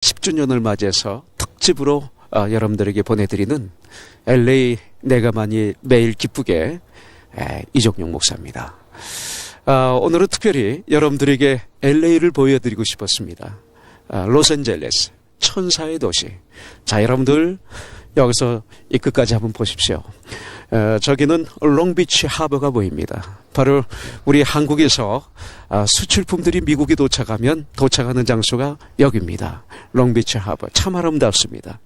10주년을 맞이해서 특집으로 여러분들에게 보내드리는 LA 내가만이 매일 기쁘게 이종용 목사입니다. 오늘은 특별히 여러분들에게 LA를 보여드리고 싶었습니다. 로스앤젤레스 천사의 도시. 자, 여러분들 여기서 이 끝까지 한번 보십시오. 저기는 롱비치 하버가 보입니다. 바로 우리 한국에서 수출품들이 미국에 도착하면 도착하는 장소가 여기입니다. 롱비치 하버. 참 아름답습니다.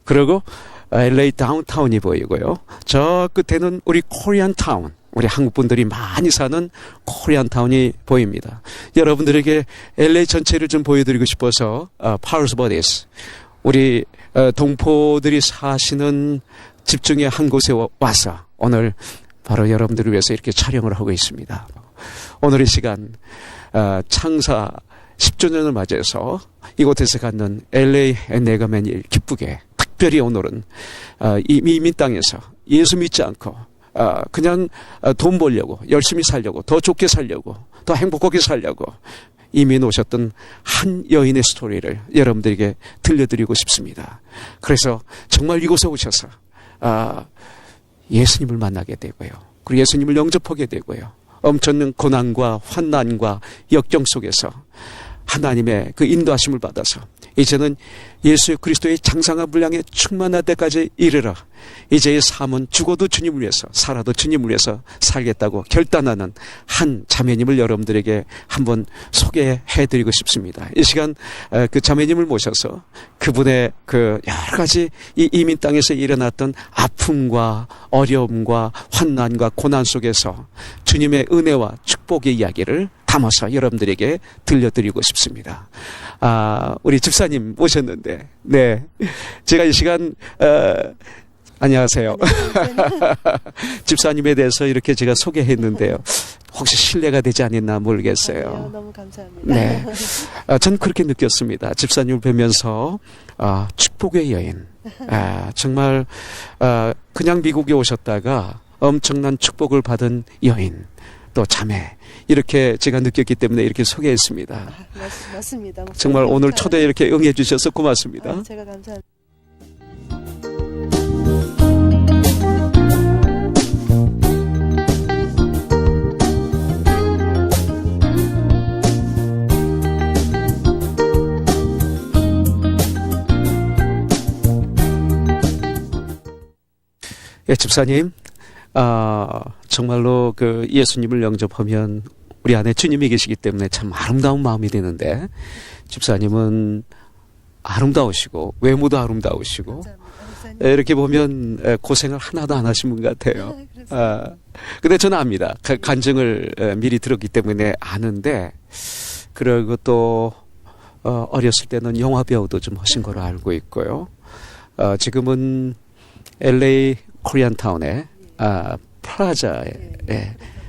그리고 LA 다운타운이 보이고요. 저 끝에는 우리 코리안타운. 우리 한국 분들이 많이 사는 코리안타운이 보입니다. 여러분들에게 LA 전체를 좀 보여드리고 싶어서 파울스 버디스, 우리 동포들이 사시는 집 중에 한 곳에 와서 오늘 바로 여러분들을 위해서 이렇게 촬영을 하고 있습니다. 오늘 이 시간 창사 10주년을 맞이해서 이곳에서 갖는 LA 내가만이 기쁘게, 특별히 오늘은 이 이민 땅에서 예수 믿지 않고 그냥 돈 벌려고, 열심히 살려고, 더 좋게 살려고, 더 행복하게 살려고 이민 오셨던 한 여인의 스토리를 여러분들에게 들려드리고 싶습니다. 그래서 정말 이곳에 오셔서 예수님을 만나게 되고요. 그리고 예수님을 영접하게 되고요. 엄청난 고난과 환난과 역경 속에서 하나님의 그 인도하심을 받아서 이제는 예수 그리스도의 장성한 분량에 충만할 때까지 이르러 이제의 삶은 죽어도 주님을 위해서, 살아도 주님을 위해서 살겠다고 결단하는 한 자매님을 여러분들에게 한번 소개해드리고 싶습니다. 이 시간 그 자매님을 모셔서 그분의 그 여러 가지 이 이민 땅에서 일어났던 아픔과 어려움과 환난과 고난 속에서 주님의 은혜와 축복의 이야기를 담아서 여러분들에게 들려드리고 싶습니다. 우리 집사님 오셨는데, 네. 제가 이 시간, 안녕하세요. 집사님에 대해서 이렇게 제가 소개했는데요. 혹시 신뢰가 되지 않았나 모르겠어요. 아니요, 너무 감사합니다. 네. 전 그렇게 느꼈습니다. 집사님을 뵈면서, 축복의 여인. 정말, 그냥 미국에 오셨다가 엄청난 축복을 받은 여인. 또 자매, 이렇게 제가 느꼈기 때문에 이렇게 소개했습니다. 맞습니다. 정말 오늘 초대 이렇게 응해 주셔서 고맙습니다. 제가 감사합니다. 예, 집사님. 정말로 그 예수님을 영접하면 우리 안에 주님이 계시기 때문에 참 아름다운 마음이 되는데, 집사님은 아름다우시고 외모도 아름다우시고 이렇게 보면 고생을 하나도 안 하신 분 같아요. 근데 저는 압니다. 간증을 미리 들었기 때문에 아는데, 그리고 또 어렸을 때는 영화 배우도 좀 하신 걸로 알고 있고요. 지금은 LA 코리안타운에 프라자에,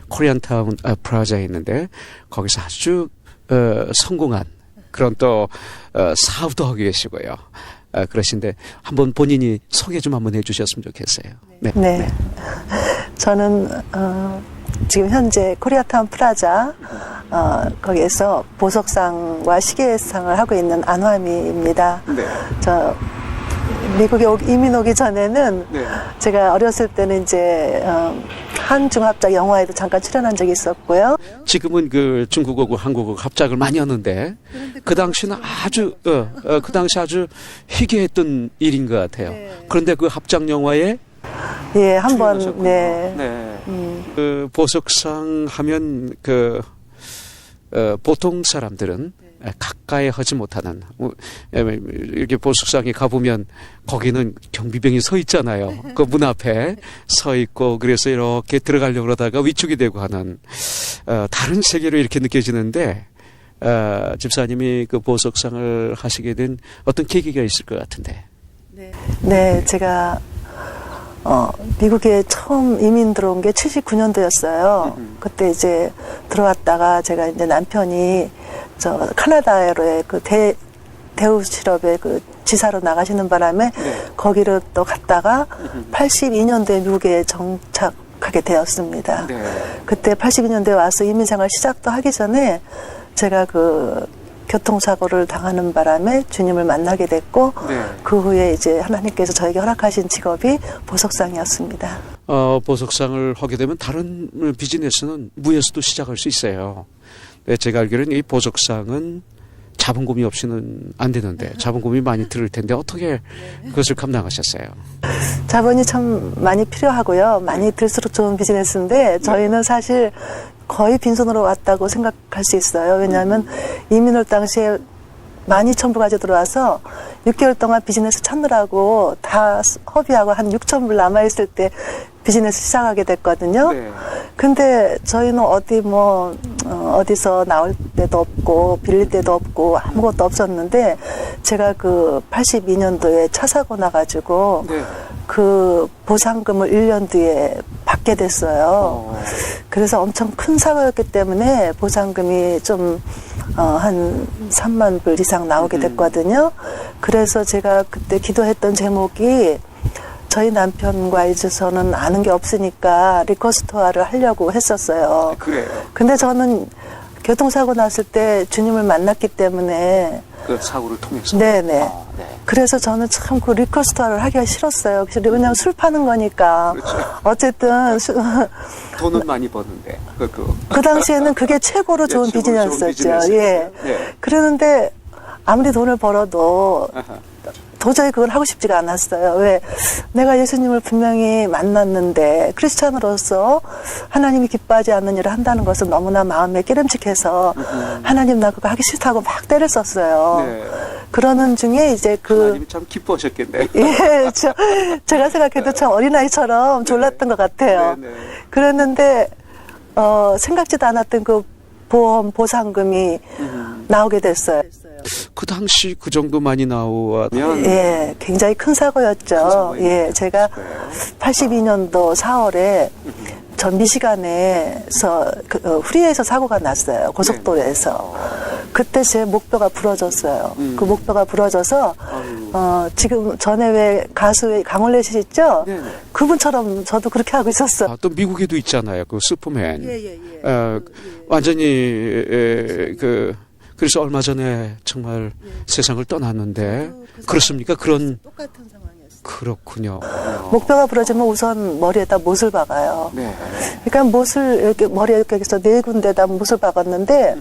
코리안타운 프라자에 있는데 거기서 아주 성공한 그런 또 사업도 하고 계시고요. 그러신데 한번 본인이 소개 좀 한번 해주셨으면 좋겠어요. 네. 네. 저는 지금 현재 코리아타운 프라자 거기에서 보석상과 시계상을 하고 있는 안화미입니다. 네. 저 미국에 이민 오기 전에는 네. 제가 어렸을 때는 이제 한중합작 영화에도 잠깐 출연한 적이 있었고요. 지금은 그 중국어고 한국어 합작을 많이 하는데 그 당시는 아주 그 당시 아주 희귀했던 일인 것 같아요. 네. 그런데 그 합작 영화에 예, 한번 출연하셨군요. 네. 네. 그 보석상 하면 그 보통 사람들은 가까이 하지 못하는, 이렇게 보석상에 가보면 거기는 경비병이 서 있잖아요. 그 문 앞에 서 있고, 그래서 이렇게 들어가려고 그러다가 위축이 되고 하는 다른 세계로 이렇게 느껴지는데, 집사님이 그 보석상을 하시게 된 어떤 계기가 있을 것 같은데. 네, 제가 미국에 처음 이민 들어온 게 79년도였어요. 그때 이제 들어왔다가 제가 이제 남편이 저 카나다로의 그 대우 실업의 그 지사로 나가시는 바람에 거기를 또 갔다가 82년도에 미국에 정착하게 되었습니다. 그때 82년도에 와서 이민 생활 시작도 하기 전에 제가 그 교통사고를 당하는 바람에 주님을 만나게 됐고 네. 그 후에 이제 하나님께서 저에게 허락하신 직업이 보석상이었습니다. 보석상을 하게 되면 다른 비즈니스는 무에서도 시작할 수 있어요. 네, 제가 알기로는 이 보석상은 자본금이 없이는 안 되는데 자본금이 많이 들을 텐데 어떻게 그것을 감당하셨어요? 자본이 참 많이 필요하고요. 많이 들수록 좋은 비즈니스인데 저희는 사실 거의 빈손으로 왔다고 생각할 수 있어요. 왜냐하면 이민 올 당시에 12,000불까지 들어와서 6개월 동안 비즈니스 찾느라고 다 허비하고 한 6,000불 남아있을 때 비즈니스 시작하게 됐거든요. 네. 근데 저희는 어디서 나올 데도 없고 빌릴 데도 없고 아무것도 없었는데 제가 그 82년도에 차 사고 나가지고 네. 그 보상금을 1년 뒤에 받게 됐어요. 그래서 엄청 큰 사고였기 때문에 보상금이 좀 한 3만 불 이상 나오게 됐거든요. 그래서 제가 그때 기도했던 제목이 저희 남편과 이제 저는 아는 게 없으니까 리코스토어를 하려고 했었어요. 그래요. 근데 저는 교통사고 났을 때 주님을 만났기 때문에 그 사고를 통해서. 네네. 네. 그래서 저는 참 그 리코스토어를 하기가 싫었어요. 그냥 술 파는 거니까. 그렇죠. 어쨌든 돈은 많이 버는데 그 당시에는 그게 최고로 좋은 최고로 좋은 비즈니스였죠. 비즈니스였어요. 예. 네. 그러는데 아무리 돈을 벌어도 아하. 도저히 그걸 하고 싶지가 않았어요. 왜? 내가 예수님을 분명히 만났는데 크리스찬으로서 하나님이 기뻐하지 않는 일을 한다는 것은 너무나 마음에 끼름직해서 하나님 나 그거 하기 싫다고 막 때를 썼어요. 네. 그러는 중에 이제 하나님이 참 기뻐하셨겠네요. 예, 제가 생각해도 참 어린아이처럼 졸랐던 것 같아요. 네, 네. 그랬는데 생각지도 않았던 그 보험 보상금이 나오게 됐어요. 그 당시 그 정도 많이 나오면 예, 굉장히 큰 사고였죠. 사고였죠. 예, 제가 82년도 4월에 전 미시간에서 후리에서 사고가 났어요. 고속도로에서. 그때 제 목뼈가 부러졌어요. 그 목뼈가 부러져서 지금 전에 왜 가수 강원래 씨 있죠? 네네. 그분처럼 저도 그렇게 하고 있었어요. 또 미국에도 있잖아요. 그 슈퍼맨. 예. 완전히 그래서 얼마 전에 정말 세상을 떠났는데 그렇습니까? 그런 똑같은 상황이었어요. 그렇군요. 목뼈가 부러지면 우선 머리에다 못을 박아요. 네. 그러니까 못을 이렇게 머리에 이렇게 해서 4군데다 못을 박았는데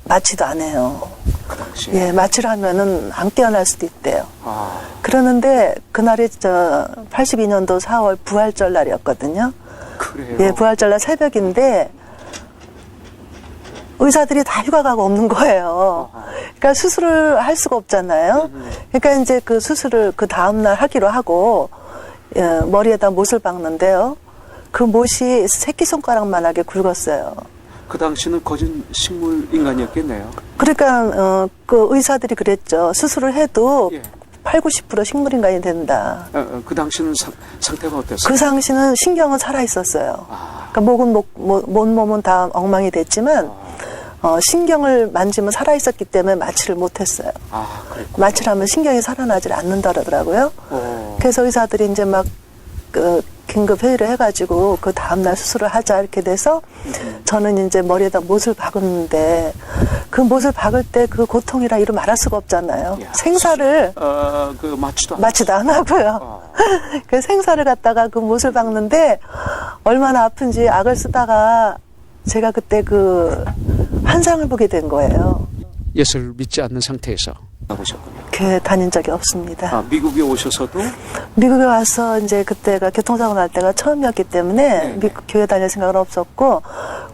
마취도 안 해요. 그 당시에. 예, 마취를 하면은 안 깨어날 수도 있대요. 아, 그러는데 그날이 82년도 4월 부활절 날이었거든요. 그래요. 예, 부활절 날 새벽인데 의사들이 다 휴가가고 없는 거예요. 그러니까 수술을 할 수가 없잖아요. 그러니까 이제 그 수술을 그 다음날 하기로 하고 머리에다 못을 박는데요. 그 못이 새끼손가락만하게 굵었어요. 그 당시는 거진 식물 인간이었겠네요. 그러니까 그 의사들이 그랬죠. 수술을 해도 예. 8, 90% 식물인간이 된다. 그 당시는 상태가 어땠어요? 그 당시는 신경은 살아 있었어요. 아. 그러니까 몸은 다 엉망이 됐지만 신경을 만지면 살아 있었기 때문에 마취를 못했어요. 아, 그랬구나. 마취를 하면 신경이 살아나질 않는다 그러더라고요. 그래서 의사들이 이제 막 긴급 회의를 해가지고 그 다음날 수술을 하자 이렇게 돼서 저는 이제 머리에다 못을 박았는데 그 못을 박을 때 그 고통이라 이루 말할 수가 없잖아요. 야, 생사를 그 마취도 안 하고요. 그 생사를 갖다가 그 못을 박는데 얼마나 아픈지 악을 쓰다가 제가 그때 그 환상을 보게 된 거예요. 예수를 믿지 않는 상태에서 가보셨군요. 교회 다닌 적이 없습니다. 미국에 오셔서도 미국에 와서 이제 그때가 교통사고 날 때가 처음이었기 때문에 미국 교회 다닐 생각은 없었고,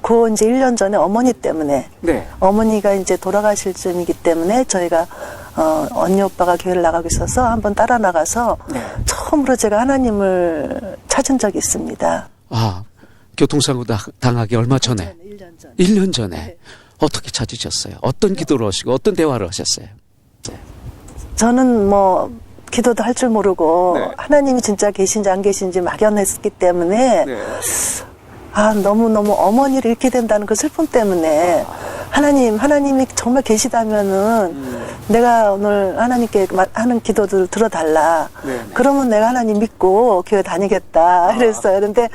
그 이제 1년 전에 어머니 때문에 네. 어머니가 이제 돌아가실 쯤이기 때문에 저희가 언니 오빠가 교회를 나가고 있어서 한번 따라 나가서 네. 처음으로 제가 하나님을 찾은 적이 있습니다. 교통사고 당하기 얼마 전에? 1년 전. 1년 전에. 어떻게 찾으셨어요? 어떤 기도를 하시고 어떤 대화를 하셨어요? 저는 기도도 할 줄 모르고 네. 하나님이 진짜 계신지 안 계신지 막연했기 때문에 네. 너무너무 어머니를 잃게 된다는 그 슬픔 때문에 하나님이 정말 계시다면은 내가 오늘 하나님께 하는 기도들 들어달라. 네. 그러면 내가 하나님 믿고 교회 다니겠다. 이랬어요. 그런데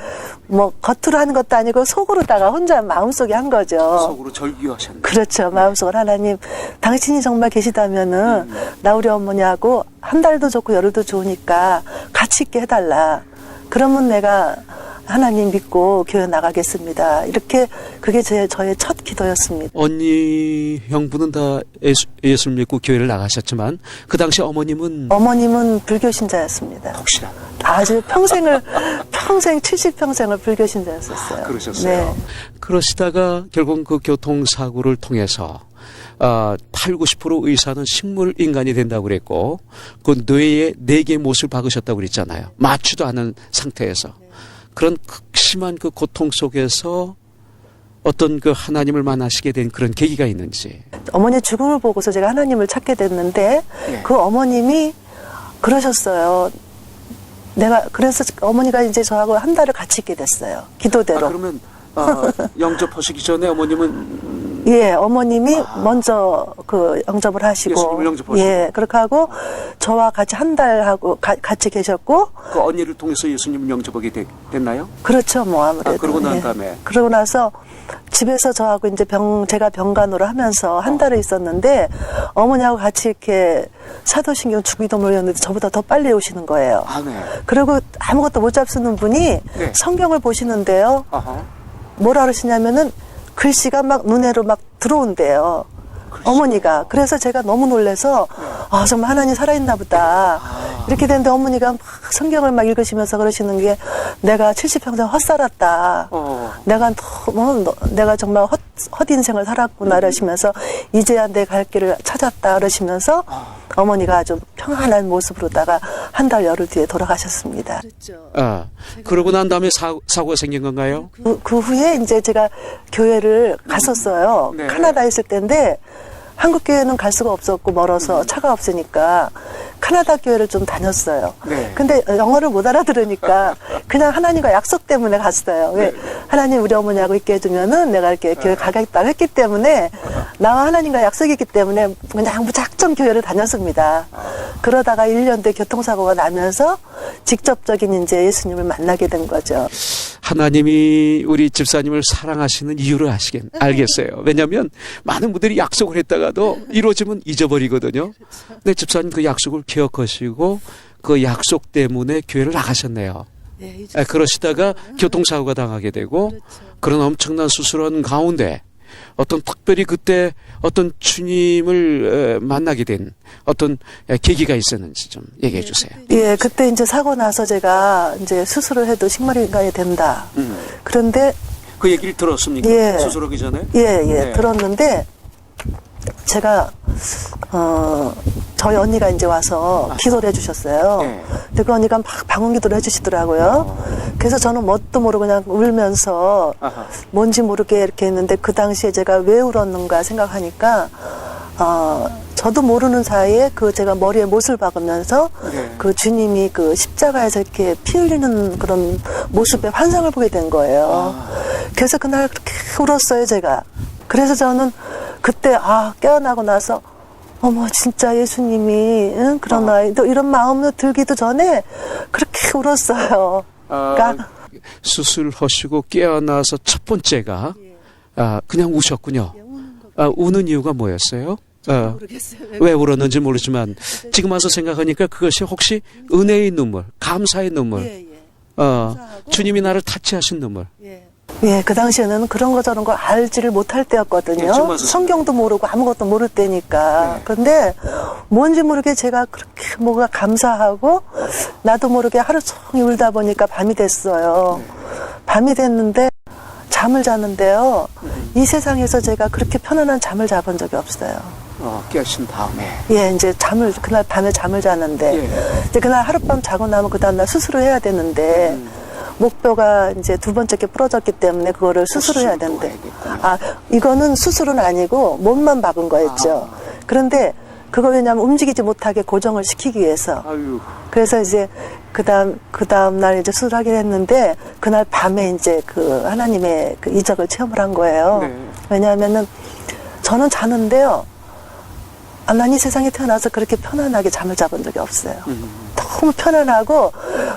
뭐 겉으로 하는 것도 아니고 속으로다가 혼자 마음속에 한 거죠. 속으로 절규하셨네. 그렇죠. 마음속으로 하나님, 당신이 정말 계시다면은 나 우리 어머니하고 한 달도 좋고 열흘도 좋으니까 같이 있게 해달라. 그러면 내가 하나님 믿고 교회 나가겠습니다. 이렇게 그게 저의 첫 기도였습니다. 언니, 형부는 다 예수를 믿고 교회를 나가셨지만 그 당시 어머님은 불교 신자였습니다. 혹시나 아주 평생 70평생을 불교 신자였었어요. 그러셨어요. 네. 그러시다가 결국 그 교통사고를 통해서 80~90% 의사는 식물 인간이 된다고 그랬고 그 뇌에 4개의 못을 박으셨다고 그랬잖아요. 맞지도 않은 상태에서. 그런 극심한 그 고통 속에서 어떤 그 하나님을 만나시게 된 그런 계기가 있는지. 어머니 죽음을 보고서 제가 하나님을 찾게 됐는데 네. 그 어머님이 그러셨어요. 그래서 어머니가 이제 저하고 한 달을 같이 있게 됐어요. 기도대로. 그러면 영접하시기 전에 어머님은 예, 어머님이 먼저 그 영접을 하시고. 예수님을 영접하시고. 예, 그렇게 하고 저와 같이 한 달 하고 같이 계셨고. 그 언니를 통해서 예수님을 영접하게 됐나요? 그렇죠, 뭐 아무래도. 그러고 난 예. 다음에. 그러고 나서 집에서 저하고 이제 제가 병간호를 하면서 한 달을 있었는데 어머니하고 같이 이렇게 사도신경 주기도 모였는데 저보다 더 빨리 오시는 거예요. 네. 그리고 아무것도 못 잡수는 분이 네. 성경을 보시는데요. 아하. 뭐라 그러시냐면은 글씨가 막 눈에로 막 들어온대요. 어머니가. 그래서 제가 너무 놀라서 정말 하나님 살아있나 보다. 이렇게 됐는데 어머니가 막 성경을 막 읽으시면서 그러시는 게 내가 70평생 헛살았다. 내가 정말 헛인생을 살았구나 이러시면서 이제야 내 갈 길을 찾았다 그러시면서 어머니가 아주 평안한 모습으로다가 한 달 열흘 뒤에 돌아가셨습니다. 그렇죠. 그러고 난 다음에 사고가 생긴 건가요? 그 후에 이제 제가 교회를 갔었어요. 네. 카나다에 있을 때인데 한국 교회는 갈 수가 없었고 멀어서 차가 없으니까 카나다 교회를 좀 다녔어요. 네. 근데 영어를 못 알아들으니까 그냥 하나님과 약속 때문에 갔어요. 왜 하나님 우리 어머니하고 있게 해주면은 내가 이렇게 교회 가겠다고 했기 때문에 나와 하나님과 약속이 있기 때문에 그냥 무작정 교회를 다녔습니다. 그러다가 1년 뒤에 교통사고가 나면서 직접적인 이제 예수님을 만나게 된 거죠. 하나님이 우리 집사님을 사랑하시는 이유를 알겠어요. 왜냐하면 많은 분들이 약속을 했다가도 이루어지면 잊어버리거든요. 근데 집사님 그 약속을 기억하시고 그 약속 때문에 교회를 나가셨네요. 그러시다가 교통사고가 당하게 되고 그런 엄청난 수술한 가운데 어떤 특별히 그때 어떤 주님을 만나게 된 어떤 계기가 있었는지 좀 얘기해 주세요. 예, 그때 이제 사고 나서 제가 이제 수술을 해도 식물인간이 된다. 그런데 그 얘기를 들었습니까? 예. 수술하기 전에? 예, 들었는데 제가 저희 언니가 이제 와서 기도를 해주셨어요. 네. 근데 그 언니가 막 방언 기도를 해주시더라고요. 그래서 저는 뭣도 모르고 그냥 울면서 뭔지 모르게 이렇게 했는데 그 당시에 제가 왜 울었는가 생각하니까 저도 모르는 사이에 그 제가 머리에 못을 박으면서 그 주님이 그 십자가에서 이렇게 피 흘리는 그런 모습의 환상을 보게 된 거예요. 그래서 그날 그렇게 울었어요, 제가. 그래서 저는 그때 깨어나고 나서 어머 진짜 예수님이 그런 아이도 이런 마음으로 들기도 전에 그렇게 울었어요. 그러니까 수술하시고 깨어나서 첫 번째가 그냥 우셨군요. 우는 이유가 뭐였어요? 모르겠어요. 왜 울었는지 모르지만 지금 와서 생각하니까 그것이 혹시 은혜의 눈물, 감사의 눈물, 주님이 나를 타치하신 눈물. 예, 그 당시에는 그런 거 저런 거 알지를 못할 때였거든요. 성경도 모르고 아무것도 모를 때니까. 그런데 뭔지 모르게 제가 그렇게 뭐가 감사하고 나도 모르게 하루 종일 울다 보니까 밤이 됐어요. 밤이 됐는데 잠을 자는데요. 이 세상에서 제가 그렇게 편안한 잠을 자본 적이 없어요. 깨신 다음에. 예, 이제 그날 밤에 잠을 자는데, 이제 그날 하룻밤 자고 나면 그 다음날 수술을 해야 되는데, 목뼈가 이제 두 번째 게 부러졌기 때문에 그거를 수술을 해야 되는데, 이거는 수술은 아니고 몸만 박은 거였죠. 그런데 그거 왜냐면 움직이지 못하게 고정을 시키기 위해서. 그래서 이제 그 다음 날 이제 수술하게 했는데, 그날 밤에 이제 그 하나님의 그 이적을 체험을 한 거예요. 왜냐하면은 저는 자는데요. 난 이 세상에 태어나서 그렇게 편안하게 잠을 자본 적이 없어요. 너무 편안하고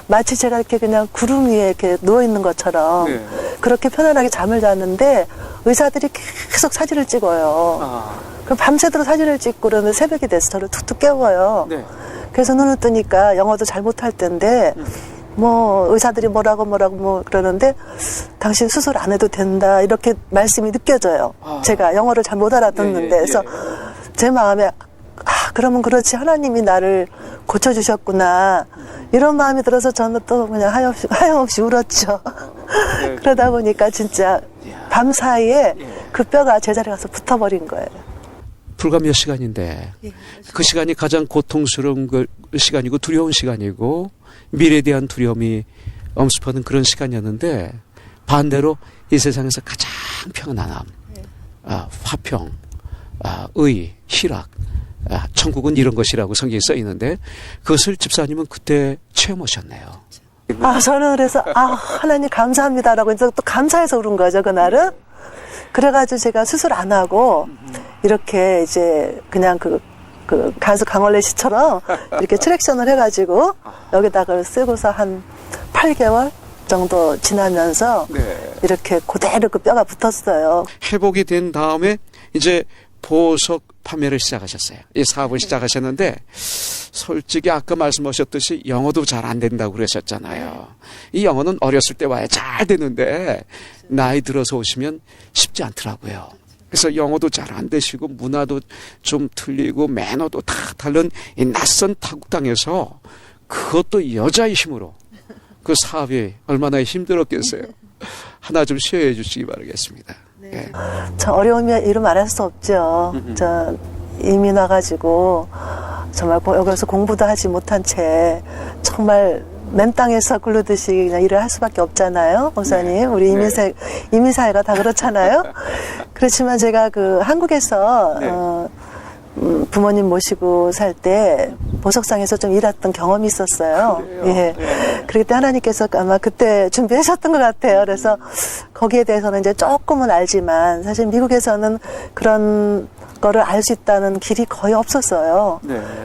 마치 제가 이렇게 그냥 구름 위에 이렇게 누워 있는 것처럼 네. 그렇게 편안하게 잠을 잤는데 의사들이 계속 사진을 찍어요. 그럼 밤새도록 사진을 찍고 그러는데 새벽이 돼서 저를 툭툭 깨워요. 네. 그래서 눈을 뜨니까 영어도 잘 못할 텐데 뭐 의사들이 뭐라고 뭐 그러는데 당신 수술 안 해도 된다 이렇게 말씀이 느껴져요. 제가 영어를 잘 못 알아듣는데 그래서 제 마음에 그러면 그렇지 하나님이 나를 고쳐주셨구나 이런 마음이 들어서 저는 또 그냥 하염없이 울었죠. 그러다 보니까 진짜 밤 사이에 그 뼈가 제자리에 가서 붙어버린 거예요. 불과 몇 시간인데 그 시간이 가장 고통스러운 시간이고 두려운 시간이고 미래에 대한 두려움이 엄습하는 그런 시간이었는데 반대로 이 세상에서 가장 평안함, 화평, 의, 희락, 천국은 이런 것이라고 성경에 써 있는데 그것을 집사님은 그때 체험하셨네요. 저는 그래서 하나님 감사합니다라고 해서 또 감사해서 울은 거죠 그날은. 그래가지고 제가 수술 안 하고 이렇게 이제 그냥 그 가수 강원래 씨처럼 이렇게 트랙션을 해가지고 여기다가 쓰고서 한 8개월 정도 지나면서 이렇게 그대로 그 뼈가 붙었어요. 회복이 된 다음에 이제 보석 판매를 시작하셨어요. 이 사업을 시작하셨는데 솔직히 아까 말씀하셨듯이 영어도 잘 안 된다고 그러셨잖아요. 이 영어는 어렸을 때 와야 잘 되는데 나이 들어서 오시면 쉽지 않더라고요. 그래서 영어도 잘 안 되시고 문화도 좀 틀리고 매너도 다 다른 이 낯선 타국 땅에서 그것도 여자의 힘으로 그 사업이 얼마나 힘들었겠어요. 하나 좀 시연해 주시기 바라겠습니다. 네. 저 어려움이 이루 말할 수 없죠. 저 이민 와가지고 정말 여기서 공부도 하지 못한 채 정말 맨 땅에서 굴르듯이 그냥 일을 할 수밖에 없잖아요, 목사님. 우리 이민사회가 다 그렇잖아요. 그렇지만 제가 그 한국에서 부모님 모시고 살 때 보석상에서 좀 일했던 경험이 있었어요. 그렇기 때 하나님께서 아마 그때 준비하셨던 것 같아요. 그래서 거기에 대해서는 이제 조금은 알지만 사실 미국에서는 그런 거를 알 수 있다는 길이 거의 없었어요.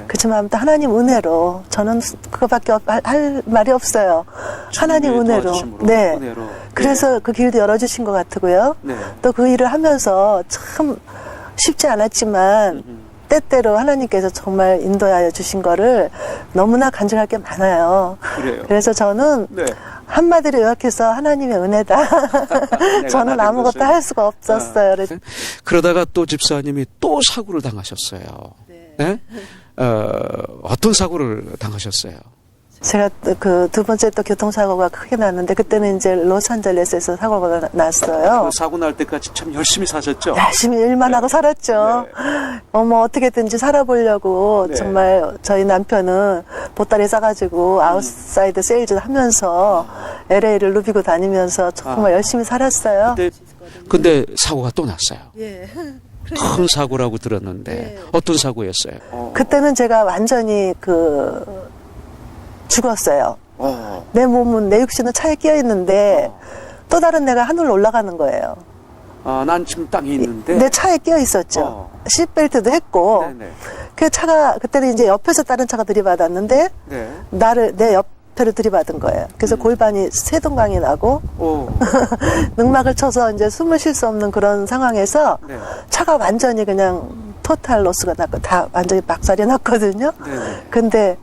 그렇지만 아무튼 하나님 은혜로 저는 그거밖에 할 말이 없어요. 하나님 은혜로. 은혜로. 그래서 그 길도 열어주신 것 같고요. 또 그 일을 하면서 참 쉽지 않았지만 때때로 하나님께서 정말 인도하여 주신 거를 너무나 간증할 게 많아요. 그래서 저는 한마디로 요약해서 하나님의 은혜다. 저는 아무것도 할 수가 없었어요. 그러다가 또 집사님이 또 사고를 당하셨어요. 네? 어떤 사고를 당하셨어요? 제가 그 두 번째 또 교통사고가 크게 났는데 그때는 이제 로스앤젤레스에서 사고가 났어요. 그 사고 날 때까지 참 열심히 사셨죠? 열심히 일만 하고 살았죠. 어떻게든지 살아보려고 정말 저희 남편은 보따리 싸가지고 아웃사이드 세일즈 하면서 LA를 누비고 다니면서 정말 열심히 살았어요. 근데 사고가 또 났어요. 큰 사고라고 들었는데 어떤 사고였어요? 그때는 제가 완전히 죽었어요. 내 몸은, 내 육신은 차에 끼어 있는데 또 다른 내가 하늘로 올라가는 거예요. 난 지금 땅에 있는데 내 차에 끼어 있었죠. 시트벨트도 했고. 그 차가 그때는 이제 옆에서 다른 차가 들이받았는데 내 옆에를 들이받은 거예요. 그래서 골반이 세동강이 나고 늑막을 쳐서 이제 숨을 쉴 수 없는 그런 상황에서 차가 완전히 그냥 토탈 로스가 났고 다 완전히 박살이 났거든요. 근데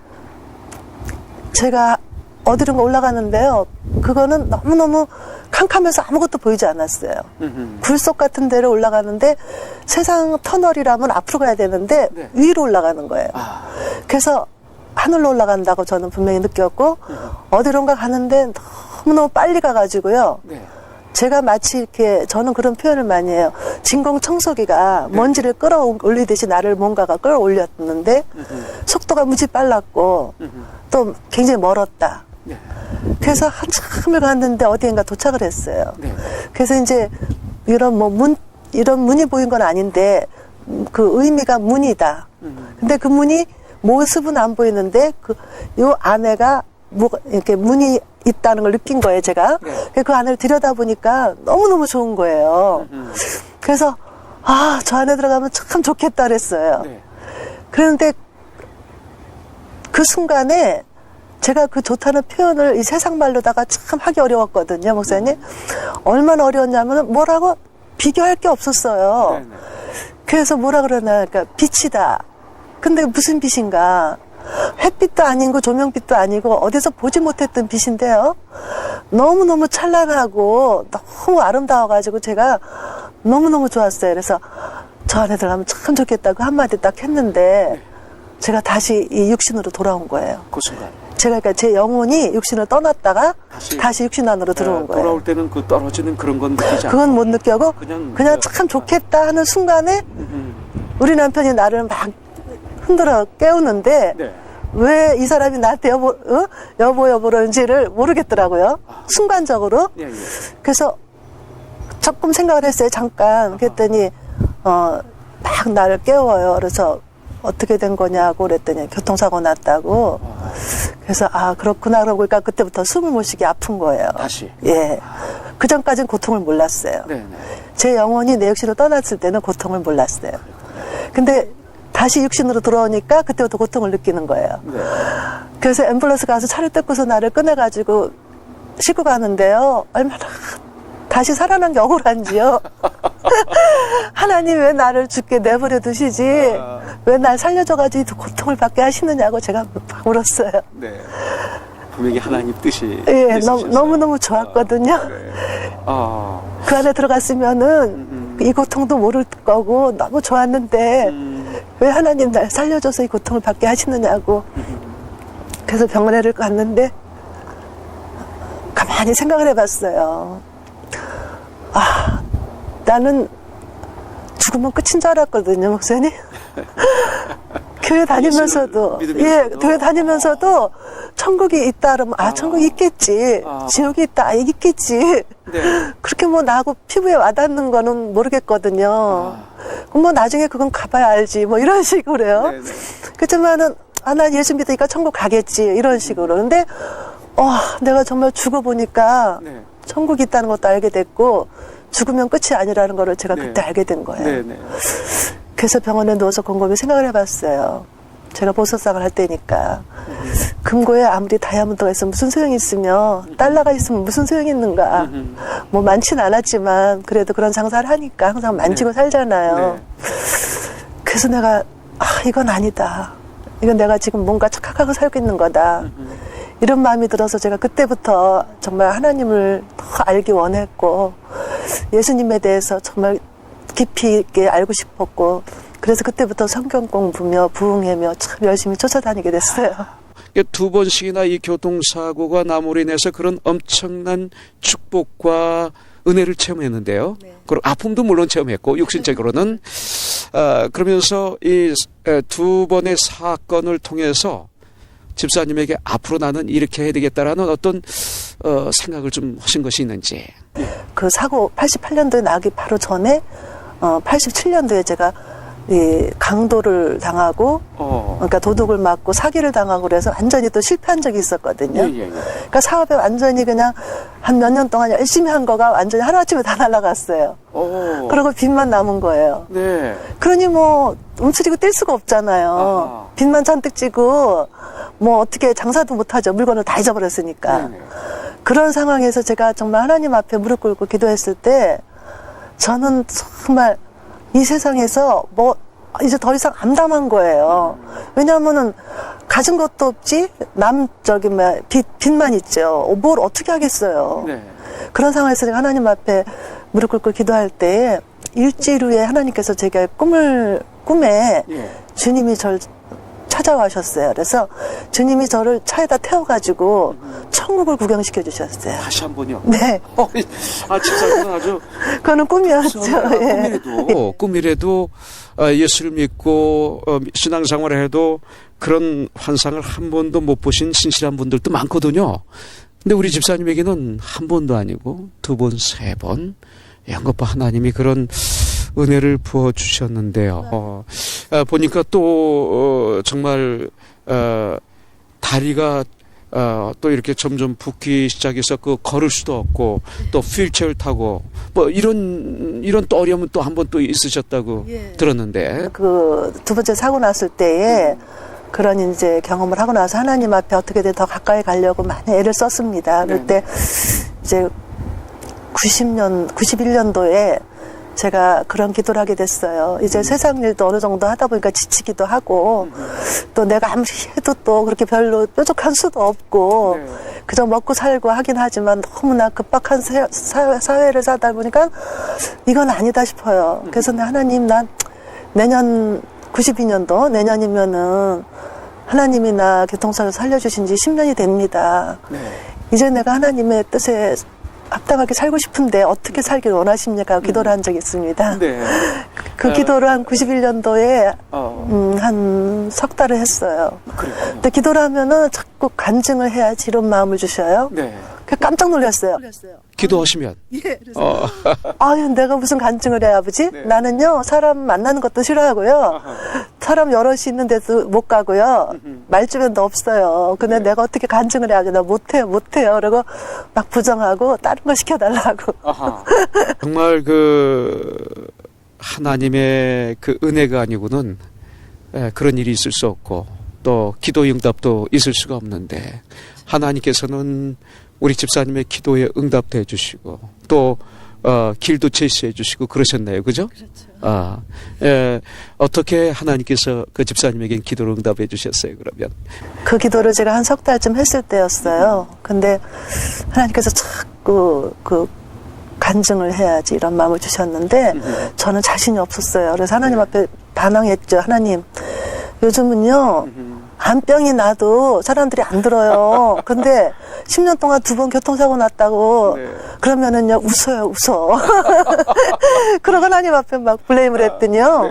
제가 어디론가 올라가는데요. 그거는 너무너무 캄캄해서 아무것도 보이지 않았어요. 굴속 같은 데로 올라가는데 세상 터널이라면 앞으로 가야 되는데 위로 올라가는 거예요. 그래서 하늘로 올라간다고 저는 분명히 느꼈고 어디론가 가는데 너무너무 빨리 가가지고요. 제가 마치 이렇게 저는 그런 표현을 많이 해요. 진공청소기가 먼지를 끌어올리듯이 나를 뭔가가 끌어올렸는데 속도가 무지 빨랐고 또 굉장히 멀었다. 그래서 한참을 갔는데 어디인가 도착을 했어요. 그래서 이제 이런 이런 문이 보인 건 아닌데 그 의미가 문이다. 근데 그 문이 모습은 안 보이는데 요 안에가 이렇게 문이 있다는 걸 느낀 거예요, 제가. 그 안을 들여다보니까 너무너무 좋은 거예요. 그래서 아, 저 안에 들어가면 참 좋겠다 그랬어요. 네. 그런데 그 순간에 제가 그 좋다는 표현을 이 세상 말로다가 참 하기 어려웠거든요, 목사님. 얼마나 어려웠냐면 뭐라고 비교할 게 없었어요. 네, 네. 그래서 뭐라 그러나, 그러니까 빛이다. 근데 무슨 빛인가? 햇빛도 아니고 조명빛도 아니고 어디서 보지 못했던 빛인데요. 너무너무 찬란하고 너무 아름다워가지고 제가 너무너무 좋았어요. 그래서 저 안에 들어가면 참 좋겠다고 한마디 딱 했는데 제가 다시 이 육신으로 돌아온 거예요. 그 순간. 제가 그러니까 제 영혼이 육신을 떠났다가 다시 다시 육신 안으로 들어온 거예요. 돌아올 때는 그 떨어지는 그런 건 느끼지 않고. 그건 못 느껴고 그냥 그냥 참 좋겠다 하는 순간에 우리 남편이 나를 막 흔들어 깨우는데 네. 왜 이 사람이 나한테 여보는지를 모르겠더라고요. 순간적으로. 예, 예. 그래서 조금 생각을 했어요. 잠깐. 그랬더니 막 나를 깨워요. 그래서 어떻게 된 거냐고 그랬더니 교통사고 났다고. 그래서 아 그렇구나 그러고 그러니까 그때부터 숨을 못 쉬게 아픈 거예요. 다시. 예. 그 전까지는 고통을 몰랐어요. 네, 네. 제 영혼이 내 육신으로 떠났을 때는 고통을 몰랐어요. 근데 다시 육신으로 들어오니까 그때부터 고통을 느끼는 거예요. 네. 그래서 앰뷸런스 가서 차를 뜯고서 나를 꺼내가지고 싣고 가는데요. 얼마나 다시 살아난 게 억울한지요. 하나님 왜 나를 죽게 내버려 두시지? 왜 날 살려줘가지고 이 고통을 받게 하시느냐고 제가 막 울었어요. 네. 분명히 하나님 뜻이 예, 있으셨어요. 너무너무 좋았거든요. 네. 아. 그 안에 들어갔으면은 이 고통도 모를 거고 너무 좋았는데 왜 하나님 날 살려줘서 이 고통을 받게 하시느냐고. 그래서 병원에를 갔는데 가만히 생각을 해봤어요. 아, 나는 죽으면 끝인 줄 알았거든요, 목사님. 교회 다니면서도, 예, 교회 다니면서도 천국이 있다 그러면 아, 천국이 있겠지. 지옥이 있다, 아, 있겠지. 네. 그렇게 뭐 나하고 피부에 와닿는 거는 모르겠거든요. 그럼 뭐 나중에 그건 가봐야 알지. 뭐 이런 식으로요. 네, 네. 그렇지만은 아, 난 예수 믿으니까 천국 가겠지. 이런 식으로. 근데 내가 정말 죽어보니까 네. 천국이 있다는 것도 알게 됐고 죽으면 끝이 아니라는 거를 제가 네. 그때 알게 된 거예요. 네, 네. 그래서 병원에 누워서 곰곰이 생각을 해봤어요. 제가 보석상을 할 때니까 금고에 아무리 다이아몬드가 있으면 무슨 소용이 있으며 달러가 있으면 무슨 소용이 있는가. 뭐 많지는 않았지만 그래도 그런 장사를 하니까 항상 만지고 네. 살잖아요. 네. 그래서 내가 이건 아니다. 이건 내가 지금 뭔가 착각하고 살고 있는 거다. 이런 마음이 들어서 제가 그때부터 정말 하나님을 더 알기 원했고 예수님에 대해서 정말 깊이 있게 알고 싶었고 그래서 그때부터 성경 공부며 부흥회며 참 열심히 쫓아다니게 됐어요. 두 번씩이나 이 교통사고가 나무로 인해서 그런 엄청난 축복과 은혜를 체험했는데요. 네. 그리고 아픔도 물론 체험했고 육신적으로는 그러면서 이 두 번의 사건을 통해서 집사님에게 앞으로 나는 이렇게 해야 되겠다라는 어떤 생각을 좀 하신 것이 있는지. 그 사고 88년도에 나기 바로 전에 87년도에 제가 이 강도를 당하고 그러니까 도둑을 맞고 사기를 당하고 그래서 완전히 또 실패한 적이 있었거든요. 예. 그러니까 사업에 완전히 그냥 한 몇 년 동안 열심히 한 거가 완전히 하루아침에 다 날아갔어요. 그리고 빚만 남은 거예요. 네. 그러니 뭐 움츠리고 뛸 수가 없잖아요. 아하. 빚만 잔뜩 지고 뭐 어떻게 장사도 못하죠. 물건을 다 잊어버렸으니까. 네네. 그런 상황에서 제가 정말 하나님 앞에 무릎 꿇고 기도했을 때 저는 정말 이 세상에서 뭐 이제 더 이상 암담한 거예요. 왜냐하면은 가진 것도 없지 빚만 있죠. 뭘 어떻게 하겠어요. 네. 그런 상황에서 제가 하나님 앞에 무릎 꿇고 기도할 때 일주일 후에 하나님께서 제가 꿈에 예. 주님이 저를 찾아와셨어요. 그래서 주님이 저를 차에다 태워가지고 천국을 구경시켜 주셨어요. 다시 한 번요. 네. 집사님은 아주 그거는 꿈이었죠. 예. 꿈이라도 예수를 믿고 신앙생활을 해도 그런 환상을 한 번도 못 보신 신실한 분들도 많거든요. 근데 우리 집사님에게는 한 번도 아니고 두 번, 세 번 영겁과 하나님이 그런 은혜를 부어주셨는데요. 보니까 또 정말 다리가 또 이렇게 점점 붓기 시작해서 그 걸을 수도 없고 또 휠체어를 타고 뭐 이런 또 어려움은 또 한 번 또 있으셨다고 예. 들었는데. 그 두 번째 사고 났을 때에 그런 이제 경험을 하고 나서 하나님 앞에 어떻게든 더 가까이 가려고 많이 애를 썼습니다. 그럴 때 이제 91년도에 제가 그런 기도를 하게 됐어요. 이제 세상 일도 어느 정도 하다 보니까 지치기도 하고 또 내가 아무리 해도 또 그렇게 별로 뾰족한 수도 없고 그저 먹고 살고 하긴 하지만 너무나 급박한 사회를 살다 보니까 이건 아니다 싶어요. 그래서 하나님, 난 내년 92년도 내년이면은 하나님이 나 교통사고 살려주신 지 10년이 됩니다. 이제 내가 하나님의 뜻에 합당하게 살고 싶은데 어떻게 살기를 원하십니까? 기도를 한 적이 있습니다. 그 기도를 한 91년도에 한 석 달을 했어요. 근데 기도를 하면은 자꾸 간증을 해야지 이런 마음을 주셔요. 깜짝 놀랐어요. 기도하시면. 예, 그래서 아유, 내가 무슨 간증을 해, 아버지? 나는요, 사람 만나는 것도 싫어하고요. 사람 여럿이 있는데도 못 가고요. 말주변도 없어요. 근데 내가 어떻게 간증을 해야 돼? 나 못해요. 그리고 막 부정하고 다른 거 시켜달라고. 정말 그 하나님의 그 은혜가 아니고는 그런 일이 있을 수 없고 또 기도 응답도 있을 수가 없는데 하나님께서는 우리 집사님의 기도에 응답도 해주시고 또 길도 제시해 주시고 그러셨나요, 그죠? 그렇죠. 어떻게 하나님께서 그 집사님에겐 기도를 응답해 주셨어요, 그러면? 그 기도를 제가 한 석 달쯤 했을 때였어요. 근데 하나님께서 자꾸 그 간증을 해야지 이런 마음을 주셨는데 저는 자신이 없었어요. 그래서 하나님 앞에 반항했죠. 하나님, 요즘은요 암병이 나도 사람들이 안 들어요. 근데 10년 동안 2번 교통사고 났다고 그러면은요 웃어요. 그러고 하나님 앞에 막 블레임을 했더니요.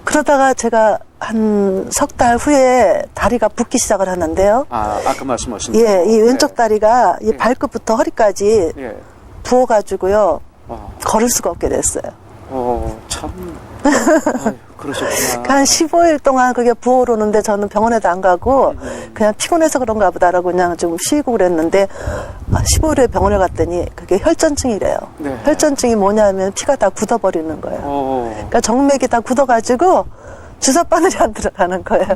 그러다가 제가 한 석 달 후에 다리가 붓기 시작을 하는데요. 아까 말씀하신 예, 이 왼쪽 다리가 이 발끝부터 허리까지 부어가지고요. 걸을 수가 없게 됐어요. 참. 그러셨구나. 한 15일 동안 그게 부어오르는데 저는 병원에도 안 가고 그냥 피곤해서 그런가 보다라고 그냥 좀 쉬고 그랬는데 15일에 병원에 갔더니 그게 혈전증이래요. 혈전증이 뭐냐면 피가 다 굳어버리는 거예요. 그러니까 정맥이 다 굳어가지고 주사바늘이 안 들어가는 거예요.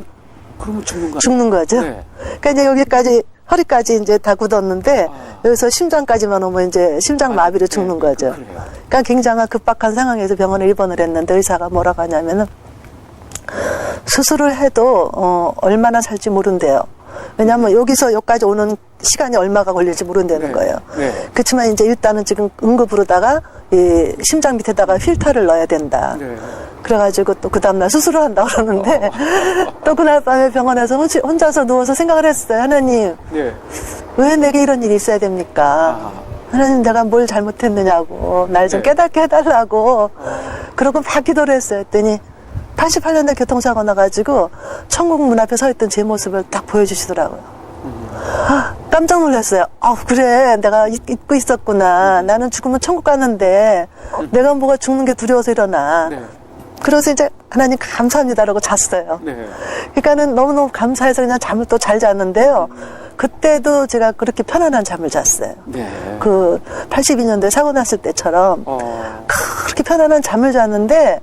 그러면 죽는 거죠. 그러니까 이제 여기까지 허리까지 이제 다 굳었는데 여기서 심장까지만 오면 이제 심장 마비로 죽는 거죠. 그러니까 굉장한 급박한 상황에서 병원에 입원을 했는데 의사가 뭐라고 하냐면은 수술을 해도 얼마나 살지 모른대요. 왜냐하면 여기서 여기까지 오는 시간이 얼마가 걸릴지 모른다는 거예요. 그렇지만 이제 일단은 지금 응급으로다가 이 심장 밑에다가 필터를 넣어야 된다. 그래가지고 또 그 다음날 수술을 한다 그러는데 또 그날 밤에 병원에서 혼자서 누워서 생각을 했어요. 하나님, 왜 내게 이런 일이 있어야 됩니까? 하나님, 내가 뭘 잘못했느냐고 날 좀 깨닫게 해달라고 그러고 막 기도를 했어요. 했더니 88년대 교통사고 나가지고 천국 문 앞에 서 있던 제 모습을 딱 보여주시더라고요. 깜짝 놀랐어요. 그래, 내가 잊고 있었구나. 나는 죽으면 천국 가는데 내가 뭐가 죽는 게 두려워서 일어나. 그래서 이제 하나님 감사합니다라고 잤어요. 그러니까는 너무너무 감사해서 그냥 잠을 또 잘 잤는데요. 그때도 제가 그렇게 편안한 잠을 잤어요. 그 82년도에 사고 났을 때처럼 그렇게 편안한 잠을 잤는데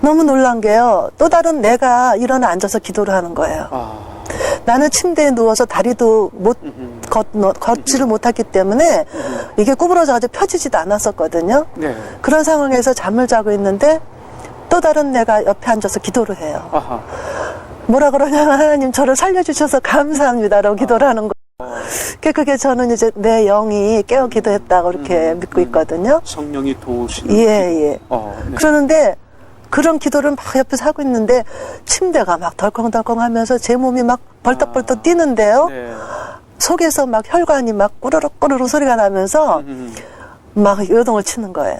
너무 놀란 게요. 또 다른 내가 일어나 앉아서 기도를 하는 거예요. 나는 침대에 누워서 다리도 걷지를 못했기 때문에 이게 구부러져가지고 펴지지도 않았었거든요. 그런 상황에서 잠을 자고 있는데 또 다른 내가 옆에 앉아서 기도를 해요. 뭐라 그러냐면 하나님 저를 살려주셔서 감사합니다라고 기도를 하는 거예요. 그게 저는 이제 내 영이 깨어 기도했다고 이렇게 믿고 있거든요. 성령이 도우시는. 예. 그러는데 그런 기도를 막 옆에서 하고 있는데 침대가 막 덜컹덜컹 하면서 제 몸이 막 벌떡벌떡 뛰는데요. 속에서 막 혈관이 막 꾸르륵 소리가 나면서 막 요동을 치는 거예요.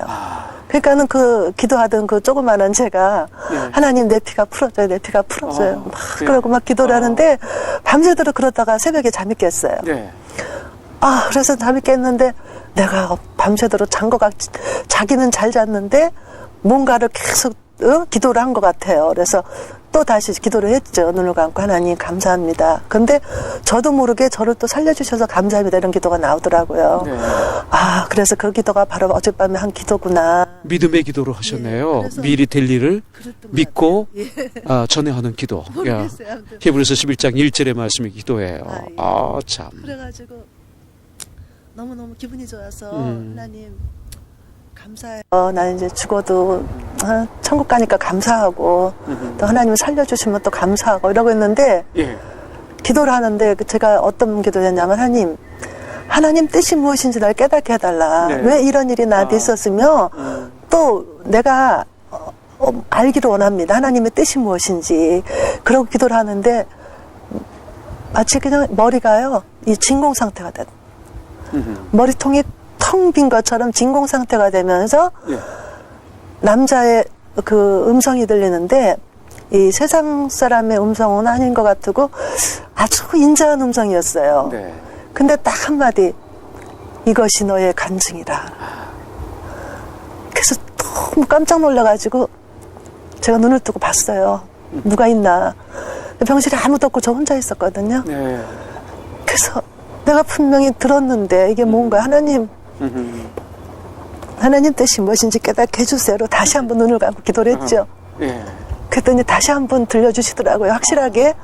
그러니까는 그 기도하던 그 조그마한 제가 하나님 내 피가 풀어줘요. 막 그러고 막 기도를 하는데 밤새도록 그러다가 새벽에 잠이 깼어요. 그래서 잠이 깼는데 내가 밤새도록 잔 거 자기는 잘 잤는데 뭔가를 계속 기도를 한 것 같아요. 그래서 또 다시 기도를 했죠. 눈을 감고 하나님 감사합니다. 근데 저도 모르게 저를 또 살려주셔서 감사합니다 이런 기도가 나오더라고요. 네. 아 그래서 그 기도가 바로 어젯밤에 한 기도구나. 믿음의 기도를 하셨네요. 그래서 미리 될 일을 그랬던 것 믿고 같아요. 예. 전해하는 기도. 야, 모르겠어요. 아무튼. 히브리서 11장 1절의 말씀이 기도예요. 예. 참. 그래가지고 너무너무 기분이 좋아서 하나님 감사해요. 나는 이제 죽어도 천국 가니까 감사하고 또 하나님을 살려주시면 또 감사하고 이러고 있는데 예. 기도를 하는데 제가 어떤 기도를 했냐면 하나님 뜻이 무엇인지 날 깨닫게 해달라. 네. 왜 이런 일이 나한테 있었으며 또 내가 알기를 원합니다. 하나님의 뜻이 무엇인지. 그러고 기도를 하는데 마치 그냥 머리가요 이 진공 상태가 됐. 머리통이 텅 빈 것처럼 진공 상태가 되면서 예. 남자의 그 음성이 들리는데 이 세상 사람의 음성은 아닌 것 같고 아주 인자한 음성이었어요. 네. 근데 딱 한마디 이것이 너의 간증이라. 그래서 너무 깜짝 놀라가지고 제가 눈을 뜨고 봤어요. 누가 있나. 병실에 아무도 없고 저 혼자 있었거든요. 네. 그래서 내가 분명히 들었는데 이게 뭔가 하나님 뜻이 무엇인지 깨닫게 해주세요로 다시 한번 눈을 감고 기도를 했죠. 예. 그랬더니 다시 한번 들려주시더라고요. 확실하게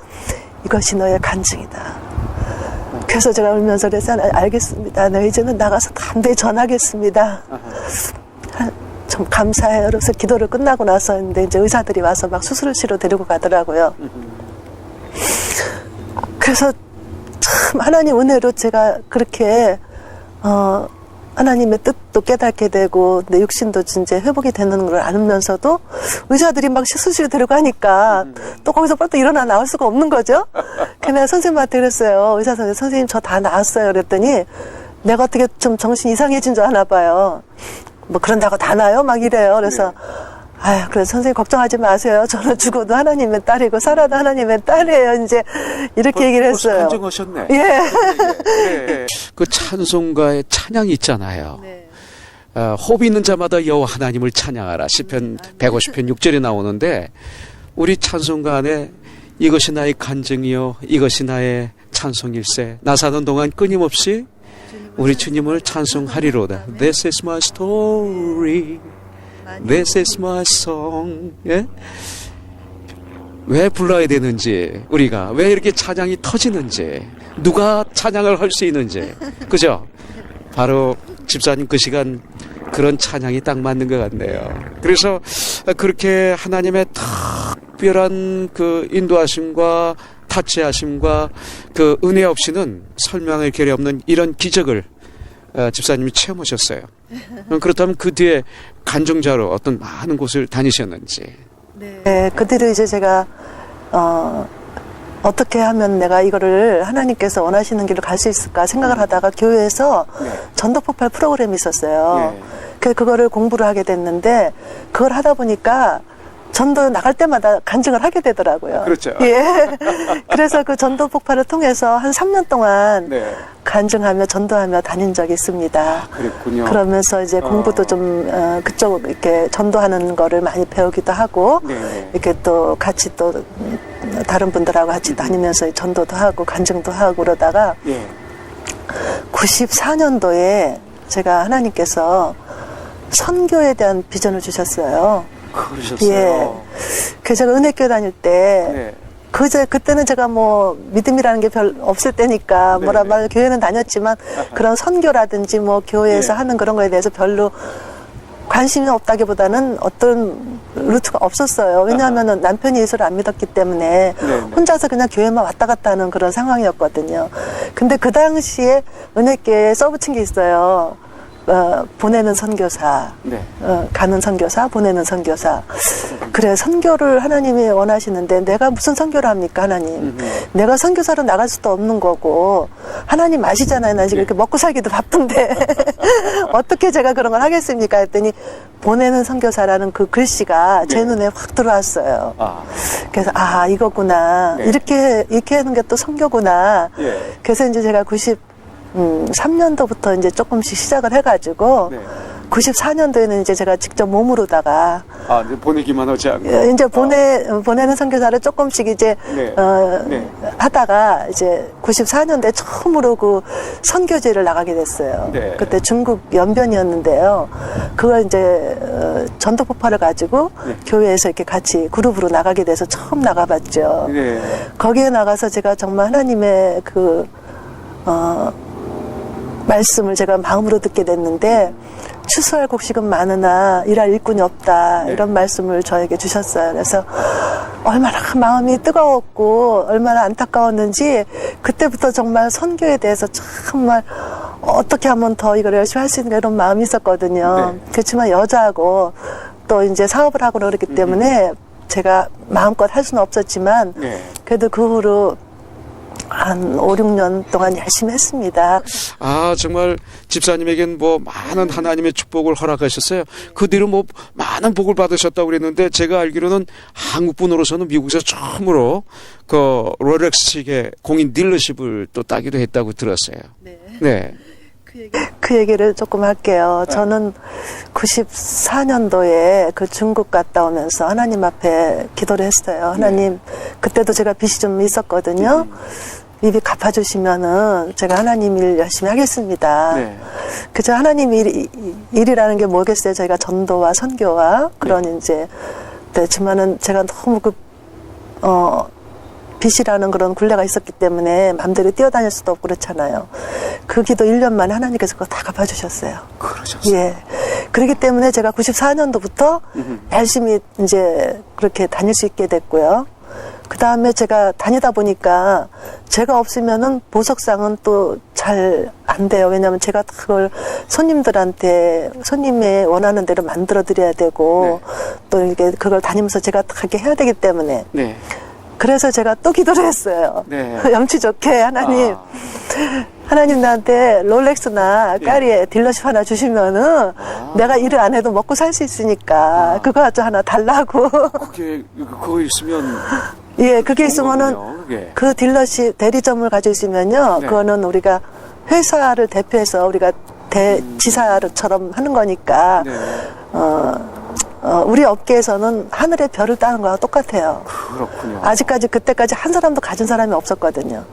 이것이 너의 간증이다. 그래서 제가 울면서 그래서 알겠습니다. 네, 이제는 나가서 담대 전하겠습니다. 좀 감사해요. 그래서 기도를 끝나고 나서인데 이제 의사들이 와서 막 수술실로 데리고 가더라고요. 그래서 참 하나님 은혜로 제가 그렇게 하나님의 뜻도 깨닫게 되고 내 육신도 이제 회복이 되는 걸 알면서도 의사들이 막 수술실에 데려가니까 또 거기서 또 일어나 나올 수가 없는 거죠. 그냥 선생님한테 그랬어요. 의사 선생님 저 다 나았어요. 그랬더니 내가 어떻게 좀 정신 이상해진 줄 아나 봐요. 뭐 그런다고 다 나요? 막 이래요. 그래서 아유, 그래서 선생님 걱정하지 마세요. 저는 죽어도 하나님의 딸이고 살아도 하나님의 딸이에요. 이제 이렇게 얘기를 했어요. 간증하셨네. 예. 네. 그 찬송가의 찬양이 있잖아요. 네. 호흡 있는 자마다 여호와 하나님을 찬양하라. 시편 150편 6절에 나오는데 우리 찬송가 안에 이것이 나의 간증이요 이것이 나의 찬송일세. 나 사는 동안 끊임없이 우리 주님을 찬송하리로다. This is my story. This is my song. 예? 왜 불러야 되는지, 우리가 왜 이렇게 찬양이 터지는지, 누가 찬양을 할 수 있는지, 그죠? 바로 집사님 그 시간 그런 찬양이 딱 맞는 것 같네요. 그래서 그렇게 하나님의 특별한 그 인도하심과 타치하심과 그 은혜 없이는 설명할 길이 없는 이런 기적을 집사님이 체험하셨어요. 그렇다면 그 뒤에 간증자로 어떤 많은 곳을 다니셨는지. 네, 그 뒤로 이제 제가 어떻게 하면 내가 이거를 하나님께서 원하시는 길로 갈 수 있을까 생각을 하다가 교회에서 전도 폭발 프로그램이 있었어요. 그거를 공부를 하게 됐는데 그걸 하다 보니까 전도 나갈 때마다 간증을 하게 되더라고요. 그렇죠. 예. 그래서 그 전도 폭발을 통해서 한 3년 동안 네. 간증하며 전도하며 다닌 적이 있습니다. 그랬군요. 그러면서 이제 공부도 좀 그쪽 이렇게 전도하는 거를 많이 배우기도 하고 네. 이렇게 또 같이 또 다른 분들하고 같이 다니면서 전도도 하고 간증도 하고 그러다가 예. 94년도에 제가 하나님께서 선교에 대한 비전을 주셨어요. 그러셨어요. 예. 그래서 제가 은혜교회 다닐 때 네. 그때는 제가 뭐 믿음이라는 게 별 없을 때니까 뭐라 네. 말 교회는 다녔지만 그런 선교라든지 뭐 교회에서 네. 하는 그런 거에 대해서 별로 관심이 없다기보다는 어떤 루트가 없었어요. 왜냐하면 남편이 예수를 안 믿었기 때문에 네. 혼자서 그냥 교회만 왔다 갔다 하는 그런 상황이었거든요. 근데 그 당시에 은혜교회에 써붙인 게 있어요. 보내는 선교사, 네. 가는 선교사, 보내는 선교사. 그래, 선교를 하나님이 원하시는데 내가 무슨 선교를 합니까, 하나님? 내가 선교사로 나갈 수도 없는 거고, 하나님 아시잖아요. 나 지금 이렇게 먹고 살기도 바쁜데, 어떻게 제가 그런 걸 하겠습니까? 했더니, 보내는 선교사라는 그 글씨가 제 눈에 확 들어왔어요. 그래서, 이거구나. 네. 이렇게 하는 게 또 선교구나. 예. 그래서 이제 제가 93년도부터 이제 조금씩 시작을 해가지고 네. 94년도에는 이제 제가 직접 몸으로다가 이제 보내기만 하지 않고. 이제 보내는 선교사를 조금씩 이제 네. 네. 하다가 이제 94년도에 처음으로 그 선교제를 나가게 됐어요. 네. 그때 중국 연변이었는데요. 그걸 이제 전도폭파를 가지고 네. 교회에서 이렇게 같이 그룹으로 나가게 돼서 처음 나가봤죠. 네. 거기에 나가서 제가 정말 하나님의 그 말씀을 제가 마음으로 듣게 됐는데 추수할 곡식은 많으나 일할 일꾼이 없다 네. 이런 말씀을 저에게 주셨어요. 그래서 얼마나 마음이 뜨거웠고 얼마나 안타까웠는지 그때부터 정말 선교에 대해서 정말 어떻게 하면 더 이걸 열심히 할 수 있는가 이런 마음이 있었거든요. 네. 그렇지만 여자하고 또 이제 사업을 하고 그러기 때문에 제가 마음껏 할 수는 없었지만 네. 그래도 그 후로 한 5, 6년 동안 열심히 했습니다. 정말 집사님에겐 뭐 많은 하나님의 축복을 허락하셨어요. 그 뒤로 뭐 많은 복을 받으셨다고 그랬는데 제가 알기로는 한국 분으로서는 미국에서 처음으로 그 롤렉스식의 공인 딜러십을 또 따기도 했다고 들었어요. 네. 네. 그 얘기를 조금 할게요. 저는 94년도에 그 중국 갔다 오면서 하나님 앞에 기도를 했어요. 하나님, 그때도 제가 빚이 좀 있었거든요. 이 빚 갚아주시면은 제가 하나님 일 열심히 하겠습니다. 네. 그저 하나님 일이라는 게 뭐겠어요? 저희가 전도와 선교와 그런 이제, 그렇지만은 제가 너무 빚이라는 그런 굴레가 있었기 때문에 마음대로 뛰어다닐 수도 없고 그렇잖아요. 그 기도 1년 만에 하나님께서 그거 다 갚아주셨어요. 그러셨어요. 예. 그렇기 때문에 제가 94년도부터 열심히 이제 그렇게 다닐 수 있게 됐고요. 그 다음에 제가 다니다 보니까 제가 없으면은 보석상은 또 잘 안 돼요. 왜냐하면 제가 그걸 손님들한테 손님의 원하는 대로 만들어 드려야 되고 또 이게 그걸 다니면서 제가 하게 해야 되기 때문에 네. 그래서 제가 또 기도를 했어요. 네. 염치 좋게 하나님 하나님 나한테 롤렉스나 까리에 딜러십 하나 주시면은 내가 일을 안 해도 먹고 살 수 있으니까 그거 좀 하나 달라고. 그거 있으면 예, 그게 있으면은 거군요, 그 딜러십 대리점을 가지고 있으면요. 네. 그거는 우리가 회사를 대표해서 우리가 대지사처럼 하는 거니까 네. 우리 업계에서는 하늘의 별을 따는 거와 똑같아요. 그렇군요. 아직까지 그때까지 한 사람도 가진 사람이 없었거든요.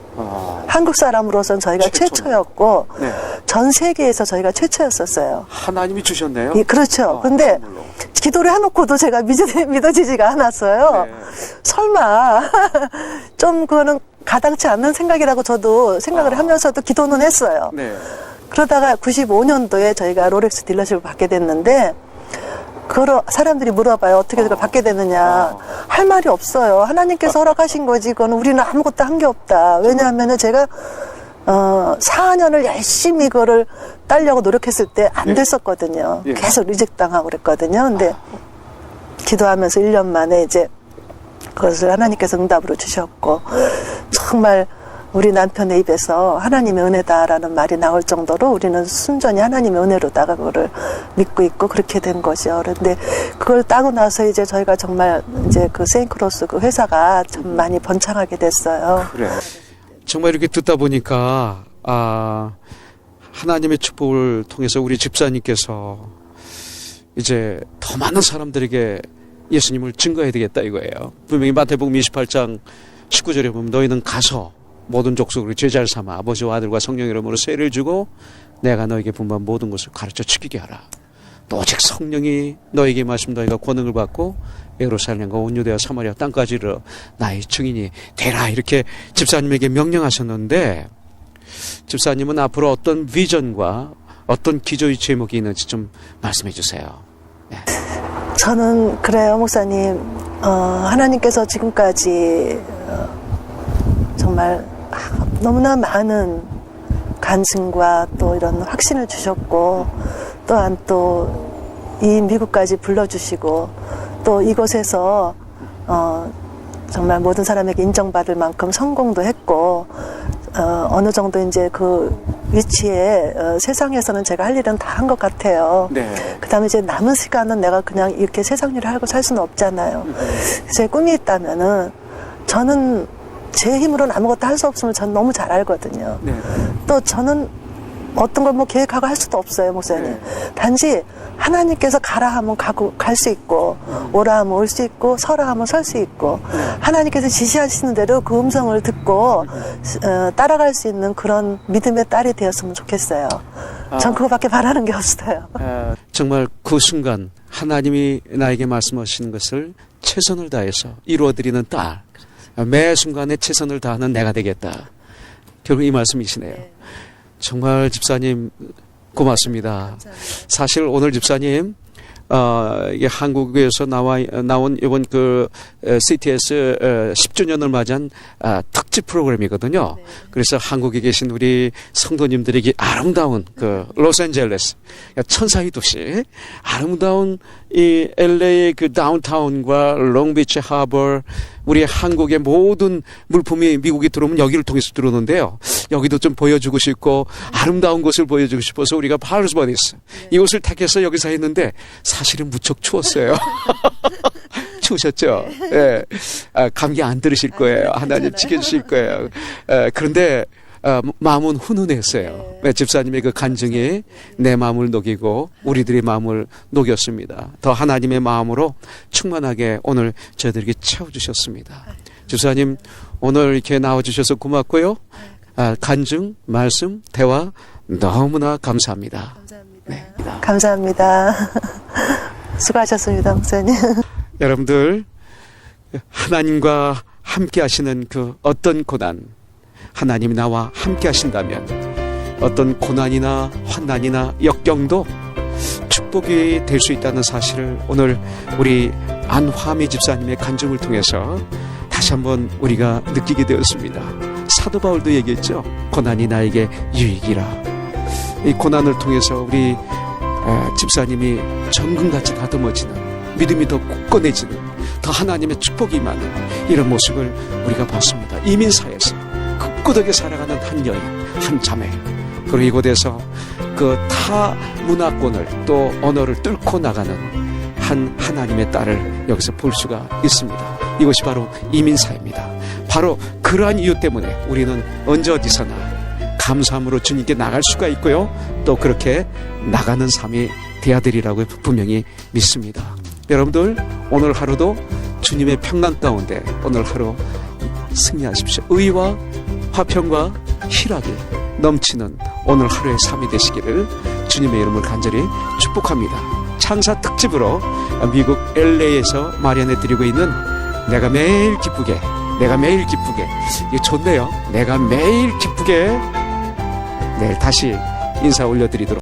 한국 사람으로서는 저희가 최초였고 네. 전 세계에서 저희가 최초였었어요. 하나님이 주셨네요. 예, 그렇죠. 근데 선물로. 기도를 해놓고도 제가 믿어지지가 않았어요. 네. 설마 좀 그거는 가당치 않는 생각이라고 저도 생각을 하면서도 기도는 했어요. 네. 그러다가 95년도에 저희가 롤렉스 딜러십을 받게 됐는데 사람들이 물어봐요. 어떻게 그걸 받게 되느냐. 할 말이 없어요. 하나님께서 허락하신 거지. 그건 우리는 아무것도 한 게 없다. 왜냐하면 제가 4년을 열심히 그거를 따려고 노력했을 때 안 됐었거든요. 예. 계속 리젝트 당하고 그랬거든요. 근데 기도하면서 1년 만에 이제 그것을 하나님께서 응답으로 주셨고 정말 우리 남편의 입에서 하나님의 은혜다라는 말이 나올 정도로 우리는 순전히 하나님의 은혜로다가 그거를 믿고 있고 그렇게 된 거죠. 그런데 그걸 따고 나서 이제 저희가 정말 이제 그 세인크로스 그 회사가 참 많이 번창하게 됐어요. 그래. 정말 이렇게 듣다 보니까 하나님의 축복을 통해서 우리 집사님께서 이제 더 많은 사람들에게 예수님을 증거해야 되겠다 이거예요. 분명히 마태복음 28장 19절에 보면 너희는 가서 모든 족속으로 제자를 삼아 아버지와 아들과 성령 이름으로 세례를 주고 내가 너에게 분부한 모든 것을 가르쳐 지키게 하라. 또 오직 성령이 너에게 말씀 너희가 권능을 받고 예루살렘과 온 유대와 사마리아 땅까지 이르러 나의 증인이 되라 이렇게 집사님에게 명령하셨는데 집사님은 앞으로 어떤 비전과 어떤 기도의 제목이 있는지 좀 말씀해 주세요. 네. 저는 그래요, 목사님. 하나님께서 지금까지 정말 너무나 많은 간증과 또 이런 확신을 주셨고 또한 또 이 미국까지 불러주시고 또 이곳에서 정말 모든 사람에게 인정받을 만큼 성공도 했고 어느 정도 이제 그 위치에 세상에서는 제가 할 일은 다 한 것 같아요. 네. 그 다음에 이제 남은 시간은 내가 그냥 이렇게 세상 일을 하고 살 수는 없잖아요. 제 꿈이 있다면은 저는 제 힘으로는 아무것도 할 수 없음을 전 너무 잘 알거든요. 네. 또 저는 어떤 걸 뭐 계획하고 할 수도 없어요, 목사님. 단지 하나님께서 가라 하면 갈 수 있고, 오라 하면 올 수 있고, 서라 하면 설 수 있고, 하나님께서 지시하시는 대로 그 음성을 듣고 따라갈 수 있는 그런 믿음의 딸이 되었으면 좋겠어요. 전 그거밖에 바라는 게 없어요. 정말 그 순간 하나님이 나에게 말씀하시는 것을 최선을 다해서 이루어드리는 딸, 매 순간에 최선을 다하는 내가 되겠다. 결국 이 말씀이시네요. 정말 집사님 고맙습니다. 감사합니다. 사실 오늘 집사님 이게 한국에서 나온 이번 그 CTS 10주년을 맞이한 특집 프로그램이거든요. 네. 그래서 한국에 계신 우리 성도님들에게 아름다운 그 로스앤젤레스 천사의 도시, 아름다운 이 LA의 그 다운타운과 롱비치 하버, 우리 한국의 모든 물품이 미국에 들어오면 여기를 통해서 들어오는데요. 여기도 좀 보여주고 싶고 아름다운 곳을 보여주고 싶어서 우리가 팔스버니스 이곳을 택해서 여기서 했는데 사실은 무척 추웠어요. 추우셨죠? 예. 감기 안 들으실 거예요. 하나님 지켜주실 거예요. 그런데 마음은 훈훈했어요. 집사님의 그 간증이 내 마음을 녹이고 우리들의 마음을 녹였습니다. 더 하나님의 마음으로 충만하게 오늘 저희들에게 채워주셨습니다. 집사님 오늘 이렇게 나와주셔서 고맙고요. 간증, 말씀, 대화 너무나 감사합니다. 감사합니다. 네. 감사합니다. 수고하셨습니다, 목사님. 여러분들 하나님과 함께 하시는 그 어떤 고난, 하나님이 나와 함께 하신다면 어떤 고난이나 환난이나 역경도 축복이 될 수 있다는 사실을 오늘 우리 안화미 집사님의 간증을 통해서 다시 한번 우리가 느끼게 되었습니다. 사도 바울도 얘기했죠. 고난이 나에게 유익이라. 이 고난을 통해서 우리 집사님이 정금같이 다듬어지는, 믿음이 더 굳건해지는, 더 하나님의 축복이 임하는 이런 모습을 우리가 봤습니다. 이민사에서 굳건하게 살아가는 한 여인, 한 자매, 그리고 이곳에서 그 타 문화권을 또 언어를 뚫고 나가는 한 하나님의 딸을 여기서 볼 수가 있습니다. 이것이 바로 이민사입니다. 바로 그러한 이유 때문에 우리는 언제 어디서나 감사함으로 주님께 나갈 수가 있고요. 또 그렇게 나가는 삶이 되어야 되리라고 분명히 믿습니다. 여러분들 오늘 하루도 주님의 평강 가운데 오늘 하루 승리하십시오. 의와 화평과 희락이 넘치는 오늘 하루의 삶이 되시기를 주님의 이름을 간절히 축복합니다. 창사 특집으로 미국 LA에서 마련해 드리고 있는 내가 매일 기쁘게, 내가 매일 기쁘게, 이게 좋네요. 내가 매일 기쁘게, 내일 다시 인사 올려드리도록